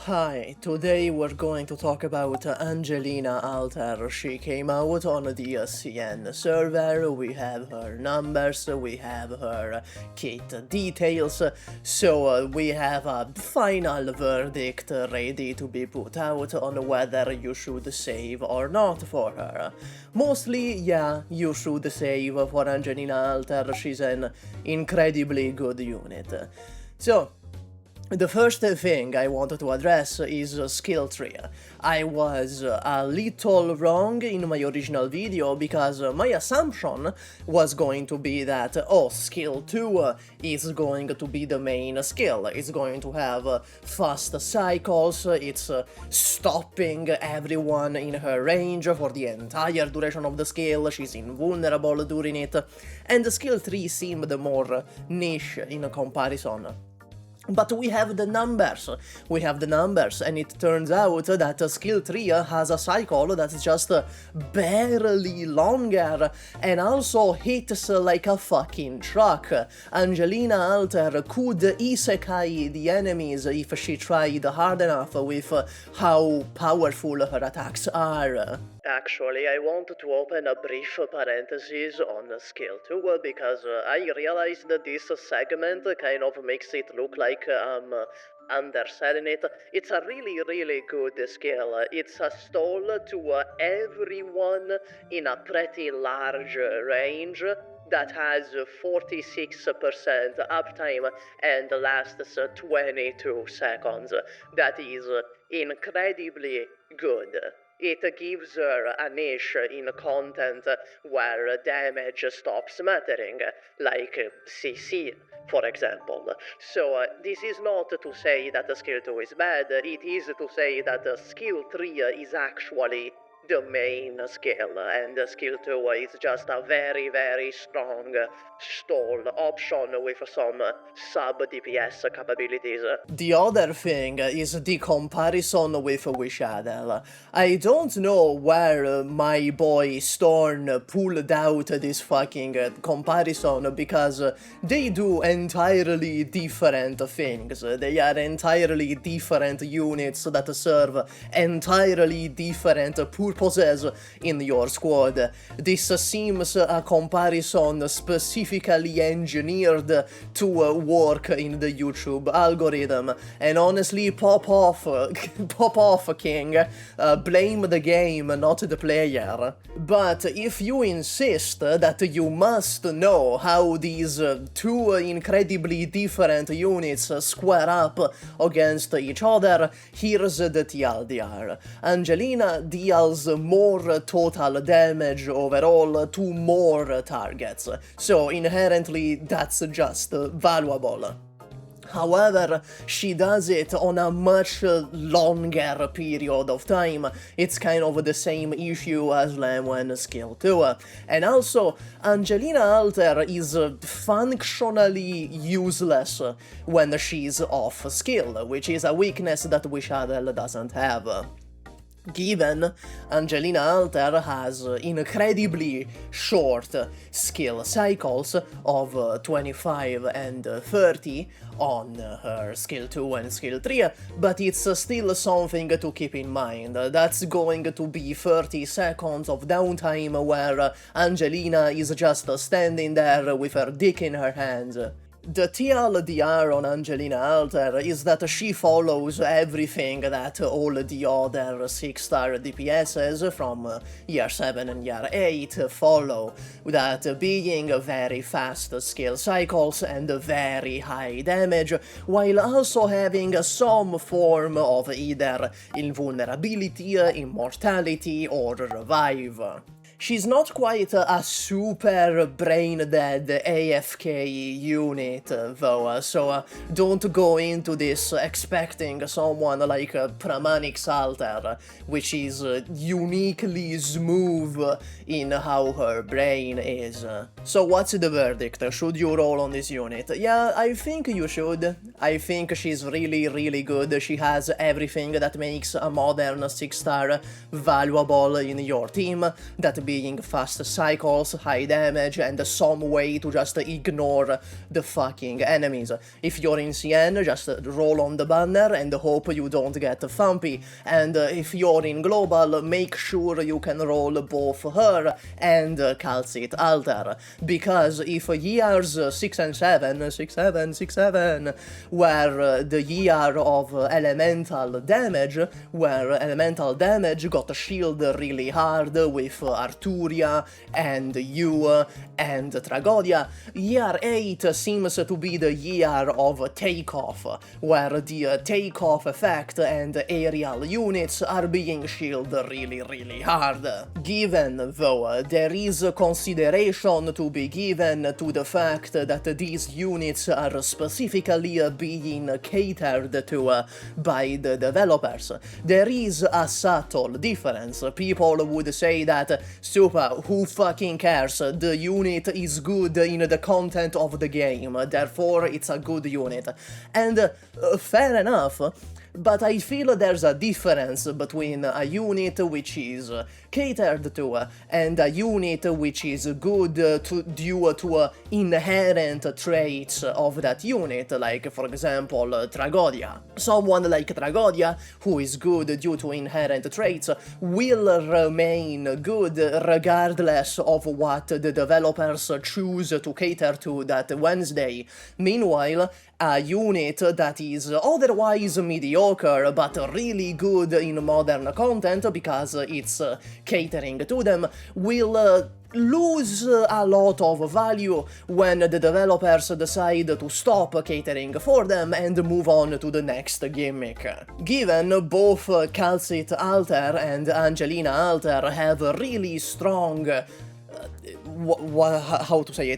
Hi, today we're going to talk about Angelina Alter. She came out on the CN server, we have her numbers, we have her kit details, so we have a final verdict ready to be put out on whether you should save or not for her. Mostly, yeah, you should save for Angelina Alter, she's an incredibly good unit. So, the first thing I wanted to address is skill tree. I was a little wrong in my original video because my assumption was going to be that, skill 2 is going to be the main skill. It's going to have fast cycles, it's stopping everyone in her range for the entire duration of the skill, she's invulnerable during it, and skill 3 seemed more niche in comparison. But we have the numbers, and it turns out that skill 3 has a cycle that's just barely longer, and also hits like a fucking truck. Angelina Alter could isekai the enemies if she tried hard enough with how powerful her attacks are. Actually, I want to open a brief parenthesis on skill 2 because I realized that this segment kind of makes it look like I'm underselling it. It's a really good skill. It's a stall to everyone in a pretty large range that has 46% uptime and lasts 22 seconds. That is incredibly good. It gives her a niche in content where damage stops mattering, like CC, for example. So this is not to say that skill 2 is bad, it is to say that skill 3 is actually the main skill, and skill 2 is just a very strong stall option with some sub-DPS capabilities. The other thing is the comparison with Wishadel. I don't know where my boy Storn pulled out this fucking comparison, because they do entirely different things. They are entirely different units that serve entirely different purposes in your squad. This seems a comparison specifically engineered to work in the YouTube algorithm, and honestly, pop off King. Blame the game, not the player. But if you insist that you must know how these two incredibly different units square up against each other, here's the TLDR. Angelina deals more total damage overall to more targets, so inherently that's just valuable. However, she does it on a much longer period of time. It's kind of the same issue as Lemon skill 2. And also, Angelina Alter is functionally useless when she's off skill, which is a weakness that Wishadel doesn't have. Given Angelina Alter has incredibly short skill cycles of 25 and 30 on her skill 2 and skill 3, but it's still something to keep in mind. That's going to be 30 seconds of downtime where Angelina is just standing there with her dick in her hands. The TLDR on Angelina Alter is that she follows everything that all the other 6-star DPSs from year 7 and year 8 follow, that being very fast skill cycles and very high damage, while also having some form of either invulnerability, immortality, or revive. She's not quite a super brain-dead AFK unit, though, so don't go into this expecting someone like Pramanix Alter, which is uniquely smooth in how her brain is. So what's the verdict? Should you roll on this unit? Yeah, I think you should. I think she's really good. She has everything that makes a modern 6-star valuable in your team, that being fast cycles, high damage, and some way to just ignore the fucking enemies. If you're in CN, just roll on the banner and hope you don't get Thumpy, and if you're in Global, make sure you can roll both her and Kalt'sit Alter, because if years 6 and 7, 6, 7, 6, 7, were the year of elemental damage, where elemental damage got shield really hard with Arturia and you and Tragodia, year 8 seems to be the year of takeoff, where the takeoff effect and aerial units are being shielded really hard. Given, though, there is consideration to be given to the fact that these units are specifically being catered to by the developers, there is a subtle difference. People would say that, SUPAH, who fucking cares? The unit is good in the content of the game, therefore it's a good unit. And fair enough, but I feel there's a difference between a unit which is catered to and a unit which is good due to inherent traits of that unit, like for example Tragodia. Someone like Tragodia, who is good due to inherent traits, will remain good regardless of what the developers choose to cater to that Wednesday. Meanwhile, a unit that is otherwise mediocre but really good in modern content because it's catering to them will lose a lot of value when the developers decide to stop catering for them and move on to the next gimmick. Given both Kal'tsit Alter and Angelina Alter have really strong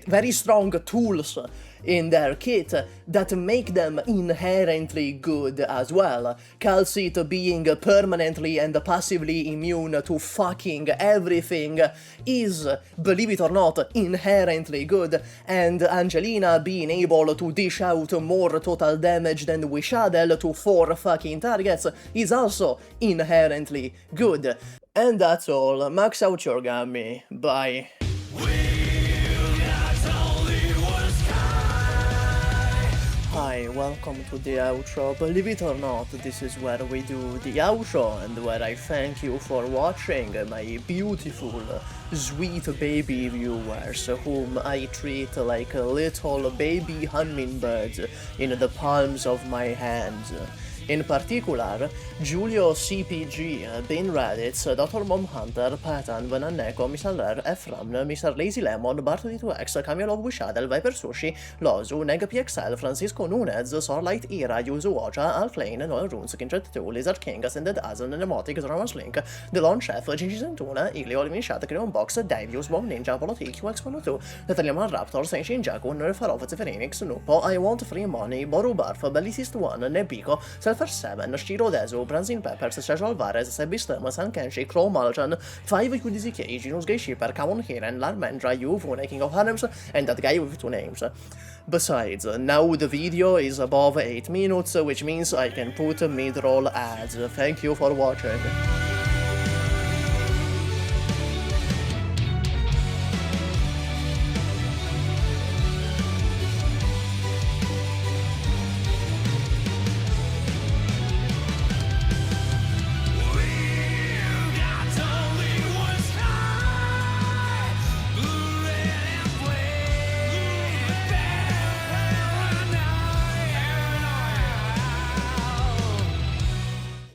very strong tools in their kit that make them inherently good as well. Kal'tsit being permanently and passively immune to fucking everything is, believe it or not, inherently good, and Angelina being able to dish out more total damage than Wishadel to 4 fucking targets is also inherently good. And that's all. Max out your Gummy. Bye. Hi, welcome to the outro. Believe it or not, this is where we do the outro and where I thank you for watching, my beautiful, sweet baby viewers, whom I treat like little baby hummingbirds in the palms of my hands. In particular, Giulio CPG, Bin Raditz, Dr. Mom Hunter, Patan, Vananeko, Mr. Ler, Efram, Mr. Lazy Lemon, Bartoli2X, Camilo Wishadel, Viper Sushi, Lozu, NegaPXL, Francisco Nunez, Sorlight Ira, Yuzu Ocha, Alflane, Noel Runes, Kinjet 2, Lizard King, Ascended Azen, Nemotic, Roman Slink, The Lone Chef, Gigi Zentuna, Ilio, Limishat, Creon Box, Davius, Bomb Ninja, Apollo QX102, Nataliaman Raptor, Saint Shinjaku, Nerfarov, Phoenix, Nupo, I Want Free Money, Boru Barf, Bellicist 1, Nebico, Selfer 7, Shiro Dezu, Branzin Peppers, Sergio Alvarez, Sebistem, Sankenshi, Crow Malchan, 5 QDZK, Genus Gay Shipper, Kamon Hiren, Larmendra, Yuvune, King of Harems, and that guy with 2 names. Besides, now the video is above 8 minutes, which means I can put mid-roll ads. Thank you for watching.